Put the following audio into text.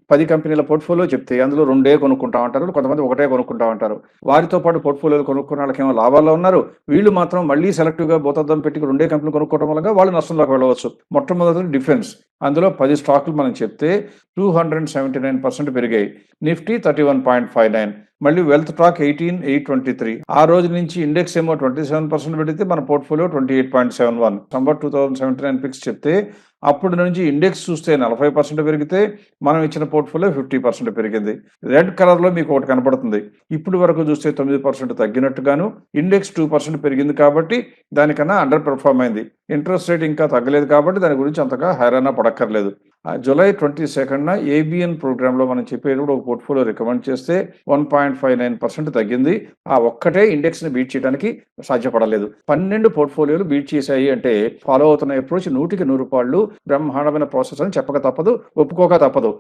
10 కంపెనీల పోర్ట్‌ఫోలియో చెప్తే అందులో 2 కొనుక్కుంటా ఉంటారు. కొంతమంది ఒకటే కొనుక్కుంటా ఉంటారు. వారితో పాటు పోర్ట్‌ఫోలియోలు కొనుక్కున్న వాళ్ళకేమో లాభాల్లో ఉన్నారు. వీళ్ళు మాత్రం మళ్ళీ సెలెక్టివ్‌గా భూతద్దం పెట్టి 2 కంపెనీలు కొనుక్కోవడం వల్ల వాళ్ళు నష్టంలోకి వెళ్ళవచ్చు. మొట్టమొదటిది డిఫెన్స్. అందులో 10 స్టాకులు మనం చెప్తే 279% పెరిగాయి. నిఫ్టీ 31.59. మళ్ళీ వెల్త్ టాక్ 18,823. ఆ రోజు నుంచి ఇండెక్స్ ఏమో 27% పెరిగితే మన పోర్ట్‌ఫోలియో 28.71. సంబర్ 2079 పిక్స్ చెప్తే అప్పటి నుంచి ఇండెక్స్ చూస్తే 40% పెరిగితే మనం ఇచ్చిన పోర్ట్‌ఫోలియో 50% పెరిగింది. రెడ్ కలర్‌లో మీకు ఒకటి కనపడుతుంది. ఇప్పటి వరకు చూస్తే 9% తగ్గినట్టుగాను, ఇండెక్స్ 2% పెరిగింది కాబట్టి దానికన్నా అండర్ పెర్ఫార్మ్ అయింది. ఇంట్రెస్ట్ రేట్ ఇంకా తగ్గలేదు కాబట్టి దాని గురించి అంతగా హైరానా పడక్కర్లేదు. జులై 22న ఏబిఎన్ ప్రోగ్రామ్‌లో మనం చెప్పేటప్పుడు ఒక పోర్ట్‌ఫోలియో రికమెండ్ చేస్తే 1.59% తగ్గింది. ఆ ఒక్కటే ఇండెక్స్‌ని బీట్ చేయడానికి సాధ్యపడలేదు. 12 పోర్ట్‌ఫోలియోలు బీట్ చేశాయి అంటే ఫాలో అవుతున్న అప్రోచ్ 100కి 100 పాళ్ళు బ్రహ్మాండమైన ప్రాసెస్ అని చెప్పక తప్పదు. ఒప్పుకోక తప్పదు.